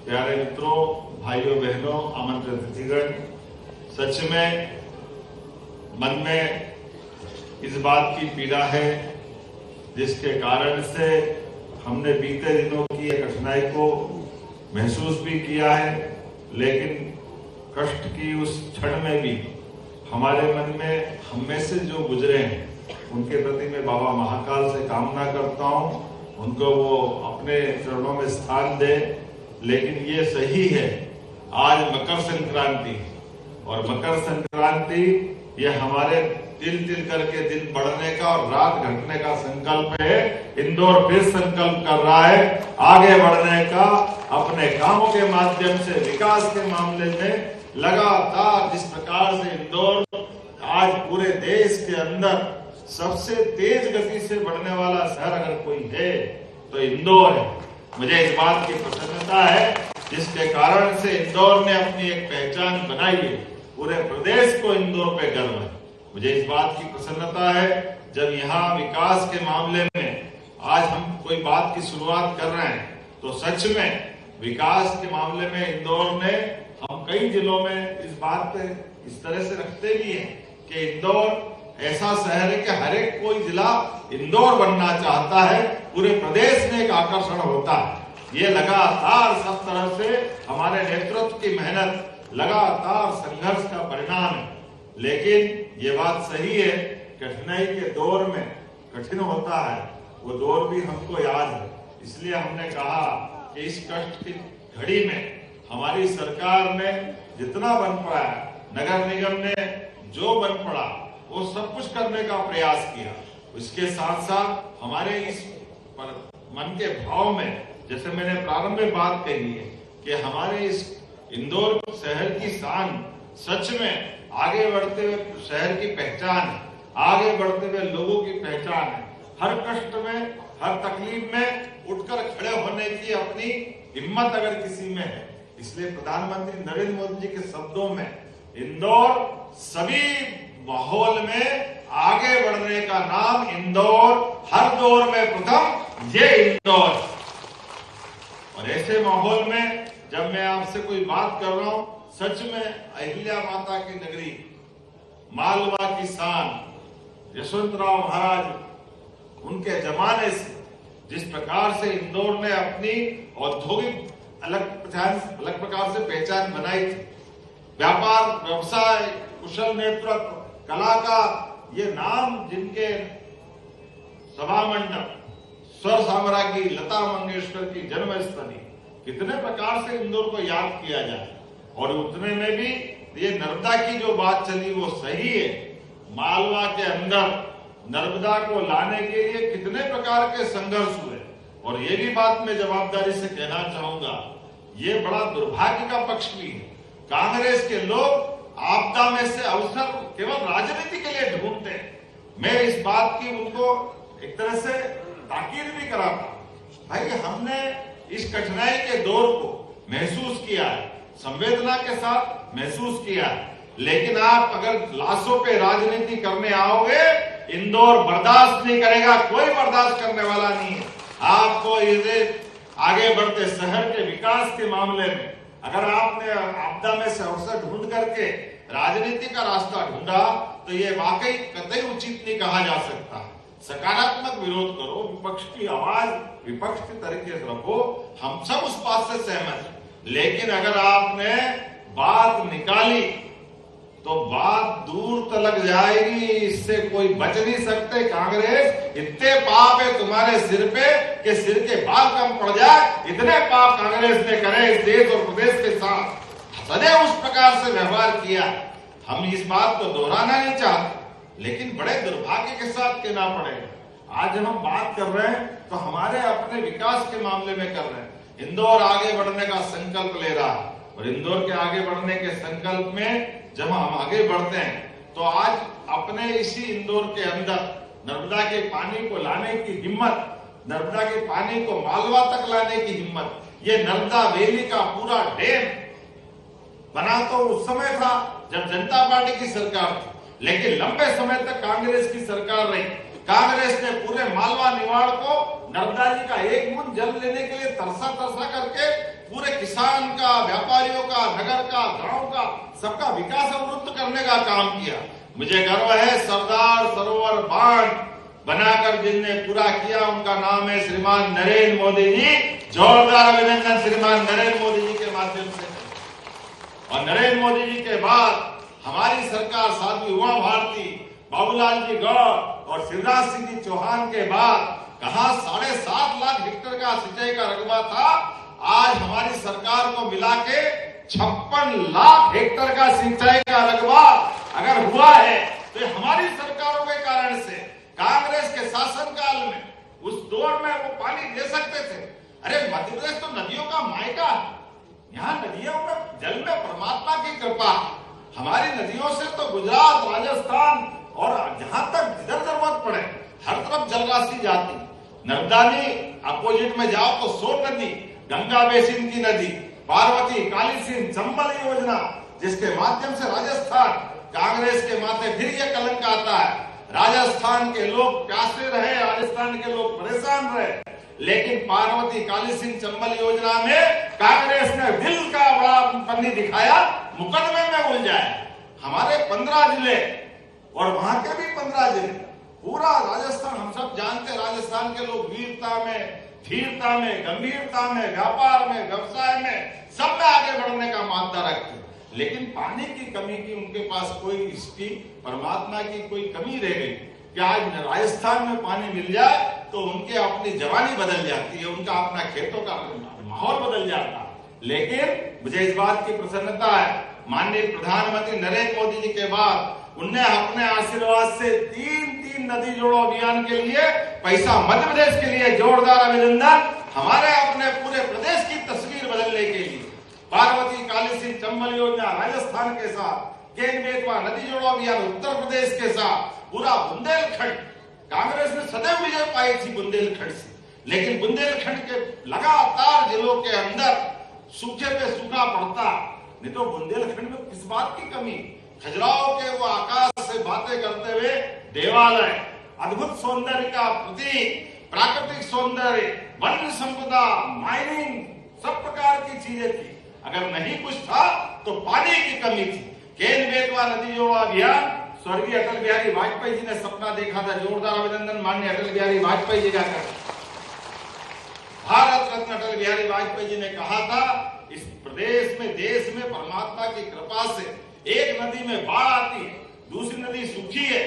प्यारे मित्रों, भाइयों बहनों, आमंत्रित अतिथिगण, सच में मन में इस बात की पीड़ा है जिसके कारण से हमने बीते दिनों की एक कठिनाई को महसूस भी किया है, लेकिन कष्ट की उस क्षण में भी हमारे मन में हम में से जो गुजरे हैं उनके प्रति मैं बाबा महाकाल से कामना करता हूँ, उनको वो अपने चरणों में स्थान दे। लेकिन ये सही है, आज मकर संक्रांति और मकर संक्रांति ये हमारे तिल तिल करके दिन बढ़ने का और रात घटने का संकल्प है। इंदौर फिर संकल्प कर रहा है आगे बढ़ने का, अपने कामों के माध्यम से विकास के मामले में लगातार। जिस प्रकार से इंदौर आज पूरे देश के अंदर सबसे तेज गति से बढ़ने वाला शहर अगर कोई है तो इंदौर है। मुझे इस बात की प्रसन्नता है जिसके कारण से इंदौर ने अपनी एक पहचान बनाई है। पूरे प्रदेश को इंदौर पे गर्व है। मुझे इस बात की प्रसन्नता है जब यहाँ विकास के मामले में आज हम कोई बात की शुरुआत कर रहे हैं तो सच में विकास के मामले में इंदौर ने, हम कई जिलों में इस बात पे इस तरह से रखते भी हैं कि इंदौर ऐसा शहर है कि हर एक कोई जिला इंदौर बनना चाहता है, पूरे प्रदेश में एक आकर्षण होता है। ये लगातार सब तरह से हमारे नेतृत्व की मेहनत, लगातार संघर्ष का परिणाम है। लेकिन ये बात सही है, कठिनाई के दौर में कठिन होता है, वो दौर भी हमको याद है। इसलिए हमने कहा कि इस कष्ट की घड़ी में हमारी सरकार ने जितना बन पड़ा है, नगर निगम ने जो बन पड़ा वो सब कुछ करने का प्रयास किया। इसके साथ साथ हमारे इस मन के भाव में, जैसे मैंने प्रारंभ में बात कही है कि हमारे इस इंदौर शहर की शान, सच में आगे बढ़ते हुए शहर की पहचान है, आगे बढ़ते हुए लोगों की पहचान है। हर कष्ट में, हर तकलीफ में उठकर खड़े होने की अपनी हिम्मत अगर किसी में है, इसलिए प्रधानमंत्री नरेंद्र मोदी जी के शब्दों में इंदौर सभी माहौल में आगे बढ़ने का नाम इंदौर, हर दौर में प्रथम ये इंदौर। और ऐसे माहौल में जब मैं आपसे कोई बात कर रहा हूं, सच में अहिल्या माता की नगरी, मालवा की शान, यशवंतराव महाराज, उनके जमाने से जिस प्रकार से इंदौर ने अपनी औद्योगिक अलग प्रकार से पहचान बनाई थी, व्यापार, व्यवसाय, कुशल नेतृत्व, कला का ये नाम, जिनके सभा मंडप, स्वर साम्राज्ञी लता मंगेशकर की जन्मस्थली, कितने प्रकार से इंदौर को याद किया जाए। और उतने में भी ये नर्मदा की जो बात चली वो सही है। मालवा के अंदर नर्मदा को लाने के लिए कितने प्रकार के संघर्ष हुए। और ये भी बात मैं जवाबदारी से कहना चाहूंगा, ये बड़ा दुर्भाग्य का पक्ष भी है। कांग्रेस के लोग आपदा में से अवसर केवल राजनीति के लिए ढूंढते हैं। मैं इस बात की उनको एक तरह से ताकीद भी कराता, भाई हमने इस कठिनाई के दौर को महसूस किया है, संवेदना के साथ महसूस किया है। लेकिन आप अगर लाशों पे राजनीति करने आओगे, इंदौर बर्दाश्त नहीं करेगा, कोई बर्दाश्त करने वाला नहीं है। आपको इसे आगे बढ़ते शहर के विकास के मामले में अगर आपने आपदा में से अवसर ढूंढ करके राजनीति का रास्ता ढूंढा तो ये वाकई कतई उचित नहीं कहा जा सकता। सकारात्मक विरोध करो, विपक्ष की आवाज विपक्ष के तरीके से रखो, हम सब उस बात से सहमत हैं। लेकिन अगर आपने बात निकाली तो बात दूर तक जाएगी, इससे कोई बच नहीं सकते। कांग्रेस, इतने पाप है तुम्हारे सिर पे कि सिर के बाल कम पड़ जाए, इतने पाप कांग्रेस ने करे इस देश और प्रदेश के साथ, सदैव उस प्रकार से व्यवहार किया। हम इस बात को दोहराना नहीं चाहते, लेकिन बड़े दुर्भाग्य के साथ कहना पड़ेगा। आज जब हम बात कर रहे हैं तो हमारे अपने विकास के मामले में कर रहे हैं। इंदौर आगे बढ़ने का संकल्प ले रहा है और इंदौर के आगे बढ़ने के संकल्प में जब हम आगे बढ़ते हैं तो आज अपने इसी इंदौर के अंदर नर्मदा के पानी को लाने की हिम्मत, नर्मदा के पानी को मालवा तक लाने की हिम्मत, ये नर्मदा वैली का पूरा डैम बना तो उस समय था जब जनता पार्टी की सरकार थी, लेकिन लंबे समय तक कांग्रेस की सरकार रही। कांग्रेस ने पूरे मालवा निवाड़ को नर्मदा जी का एक बूंद जल लेने के लिए तरसा तरसा करके पूरे किसान का, व्यापारियों का, नगर का, गांव का, सबका विकास अवरुद्ध करने का काम किया। मुझे गर्व है सरदार सरोवर बांध बनाकर जिनने पूरा किया उनका नाम है श्रीमान नरेंद्र मोदी जी। जोरदार अभिनंदन श्रीमान नरेंद्र मोदी जी के माध्यम से। और नरेंद्र मोदी जी के बाद हमारी सरकार साध्वी उमा भारती, बाबूलाल जी गौर और शिवराज सिंह जी चौहान के बाद कहा 7.5 लाख हेक्टेयर का सिंचाई का रकबा था, आज हमारी सरकार को मिला के 56 लाख हेक्टेयर का सिंचाई का रकबा अगर हुआ है तो हमारी सरकारों के कारण से। कांग्रेस के शासनकाल में उस दौर में वो पानी दे सकते थे। अरे मध्य प्रदेश तो नदियों का मायका है, यहाँ नदियों में जल में परमात्मा की कृपा। हमारी नदियों से तो गुजरात, राजस्थान और जहां तक जिधर जरूरत पड़े हर तरफ जल राशि जाती। नर्मदानी अपोजिट में जाओ तो सोन नदी, गंगा बेसिन की नदी, पार्वती, काली सिंध, चंबल योजना जिसके माध्यम से राजस्थान कांग्रेस के माथे फिर ये कलंक आता है। राजस्थान के लोग प्यासे रहे, राजस्थान के लोग परेशान रहे, लेकिन पार्वती, काली सिंध, चंबल योजना में कांग्रेस ने दिल का बड़ा पन्नी दिखाया, मुकदमे में उलझाया। हमारे 15 जिले और वहां के भी 15 जिले, पूरा राजस्थान हम सब जानते हैं। राजस्थान के लोग वीरता में, धीरता में, गंभीरता में, व्यापार में, व्यवसाय में सब में आगे बढ़ने का मानता रखते हैं। लेकिन पानी की कमी की उनके पास कोई इसकी परमात्मा की कोई कमी रह गई कि आज राजस्थान में पानी मिल जाए तो उनके अपनी जवानी बदल जाती है, उनका अपना खेतों का माहौल बदल जाता है। लेकिन मुझे इस बात की प्रसन्नता है, माननीय प्रधानमंत्री नरेंद्र मोदी जी के बाद उनने अपने आशीर्वाद से 3 नदी जोड़ो अभियान के लिए पैसा मध्य प्रदेश के लिए जोरदार अभिनंदन। हमारे अपने पूरे प्रदेश की तस्वीर बदलने के लिए पार्वती, काली सिंध, चंबल योजना राजस्थान के साथ, केन बेतवा नदी जोड़ो अभियान उत्तर प्रदेश के साथ, पूरा बुंदेलखंड। कांग्रेस ने सदैव विजय पाई थी बुंदेलखंड से, लेकिन बुंदेलखंड के लगातार जिलों के अंदर सूखे पे सूखा पड़ता। नहीं तो बुंदेलखंड में किस बात की कमी? खजुराहो के वो आकाश से बातें करते हुए देवालय, अद्भुत सौंदर्य का प्रतीक, प्राकृतिक सौंदर्य, वन संपदा, माइनिंग, सब प्रकार की चीजें थी। अगर नहीं कुछ था तो पानी की कमी थी। केन बेतवा नदी जोड़ो अभियान स्वर्गीय अटल बिहारी वाजपेयी जी ने सपना देखा था। जोरदार अभिनंदन माननीय अटल बिहारी वाजपेयी जी का। भारत रत्न अटल बिहारी वाजपेयी जी ने कहा था इस प्रदेश में, देश में परमात्मा की कृपा से एक नदी में बाढ़ आती है, दूसरी नदी सूखी है,